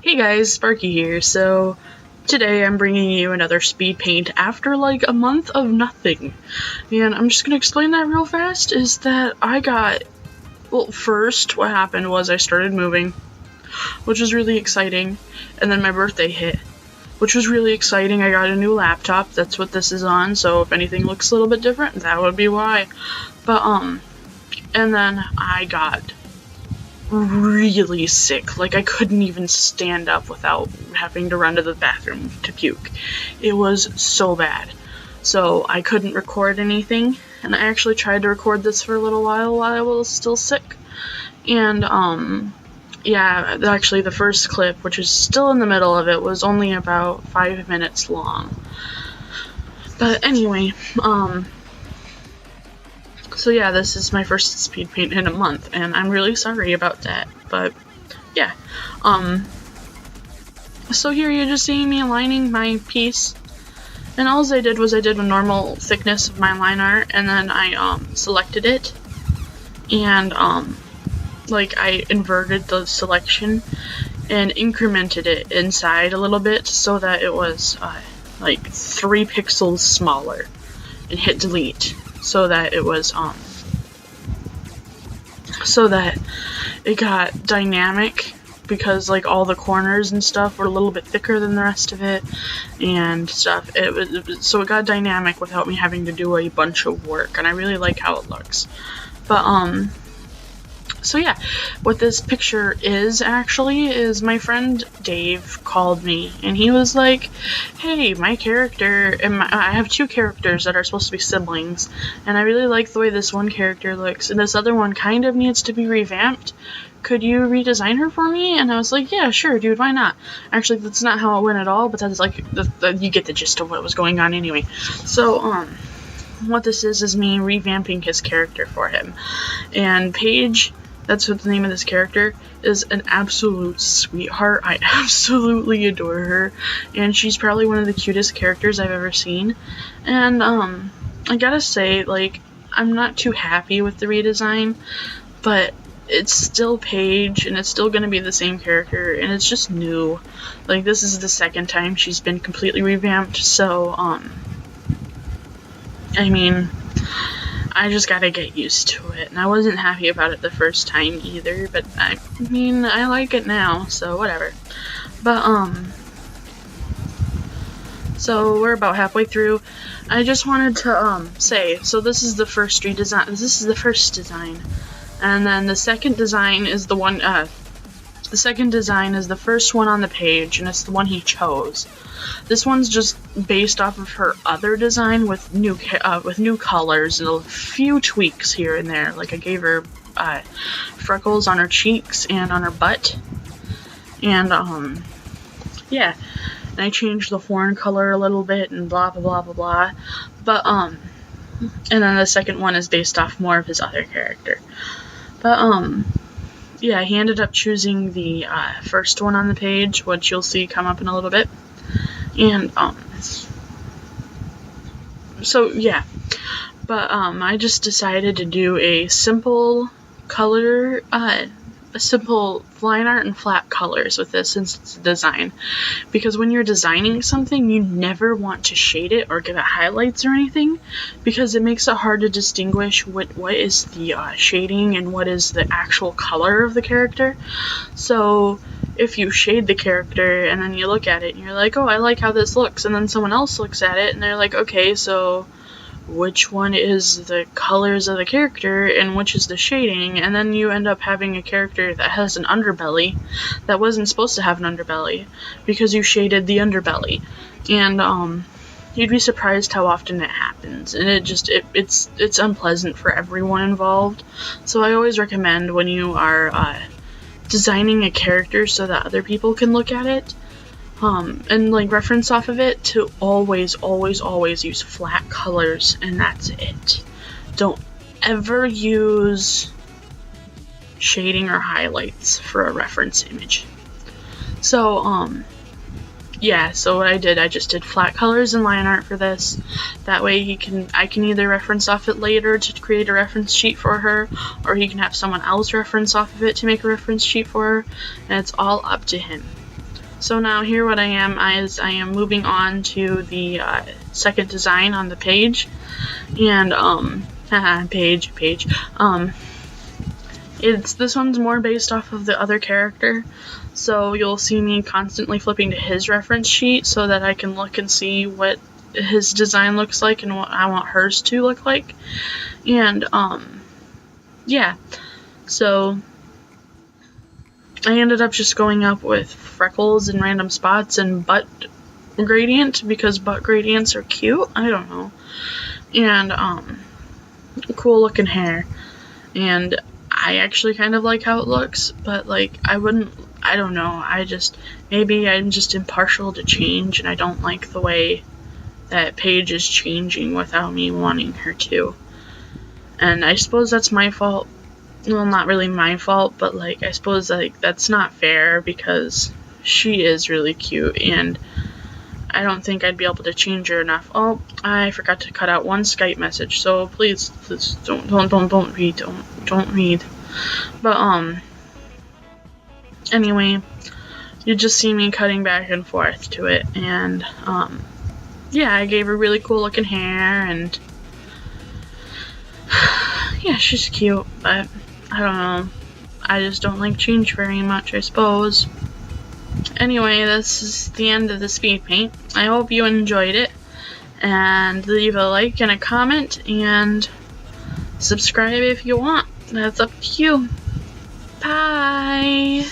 Hey guys, Sparky here. So today I'm bringing you another speed paint after like a month of nothing. And I'm just gonna explain that real fast, is that first what happened was I started moving, which was really exciting, and then my birthday hit, which was really exciting. I got a new laptop, that's what this is on, so if anything looks a little bit different, that would be why. But and then I got really sick. Like, I couldn't even stand up without having to run to the bathroom to puke. It was so bad. So I couldn't record anything, and I actually tried to record this for a little while I was still sick. And yeah, actually the first clip, which is still in the middle of it, was only about 5 minutes long. But anyway, so yeah, this is my first speed paint in a month, and I'm really sorry about that, but yeah. So here you're just seeing me aligning my piece, and all I did was I did a normal thickness of my line art, and then I selected it, and like I inverted the selection and incremented it inside a little bit so that it was like 3 pixels smaller, and hit delete. So that it was, so that it got dynamic, because like all the corners and stuff were a little bit thicker than the rest of it and stuff. So it got dynamic without me having to do a bunch of work, and I really like how it looks. But so yeah, what this picture is actually is my friend Dave called me, and he was like, hey, my character, and I have 2 characters that are supposed to be siblings, and I really like the way this one character looks, and this other one kind of needs to be revamped. Could you redesign her for me? And I was like, yeah, sure, dude, why not? Actually, that's not how it went at all, but that's like, you get the gist of what was going on anyway. So, what this is me revamping his character for him. And Paige, that's what the name of this character is, an absolute sweetheart. I absolutely adore her, and she's probably one of the cutest characters I've ever seen. And I gotta say, like, I'm not too happy with the redesign, but it's still Paige, and it's still gonna be the same character, and it's just new. Like, this is the second time she's been completely revamped, so I mean, I just gotta get used to it, and I wasn't happy about it the first time either, but I mean, I like it now, so whatever. But, so we're about halfway through. I just wanted to, say, so this is the first redesign, this is the first design, and then the second design is the one, the second design is the first one on the page, and it's the one he chose. This one's just based off of her other design with new colors and a few tweaks here and there. Like, I gave her freckles on her cheeks and on her butt, and yeah, and I changed the horn color a little bit and blah blah blah blah blah. But and then the second one is based off more of his other character. But yeah, he ended up choosing the first one on the page, which you'll see come up in a little bit. And, so, yeah, but, I just decided to do a simple color, a simple line art and flat colors with this since it's a design, because when you're designing something, you never want to shade it or give it highlights or anything, because it makes it hard to distinguish what is the, shading and what is the actual color of the character. So if you shade the character and then you look at it and you're like, oh, I like how this looks, and then someone else looks at it and they're like, okay, so which one is the colors of the character and which is the shading, and then you end up having a character that has an underbelly that wasn't supposed to have an underbelly because you shaded the underbelly. And you'd be surprised how often it happens, and it's unpleasant for everyone involved. So I always recommend, when you are designing a character so that other people can look at it and like reference off of it, to always use flat colors, and that's it. Don't ever use shading or highlights for a reference image. So yeah, so what I did, I just did flat colors and line art for this. That way I can either reference off it later to create a reference sheet for her, or he can have someone else reference off of it to make a reference sheet for her, and it's all up to him. So now here what I am moving on to the second design on the page, and page. This one's more based off of the other character, so you'll see me constantly flipping to his reference sheet so that I can look and see what his design looks like and what I want hers to look like. And yeah, so I ended up just going up with freckles in random spots and butt gradient because butt gradients are cute. I don't know. And cool looking hair. And I actually kind of like how it looks, but like I don't know. Maybe I'm just impartial to change, and I don't like the way that Paige is changing without me wanting her to. And I suppose that's my fault. Well, not really my fault, but like I suppose like that's not fair because she is really cute, and I don't think I'd be able to change her enough. Oh, I forgot to cut out one Skype message, so please don't read. But anyway, you just see me cutting back and forth to it, and yeah, I gave her really cool looking hair, and yeah, she's cute, but I don't know. I just don't like change very much, I suppose. Anyway, this is the end of the speed paint. I hope you enjoyed it, and leave a like and a comment, and subscribe if you want. That's up to you. Bye!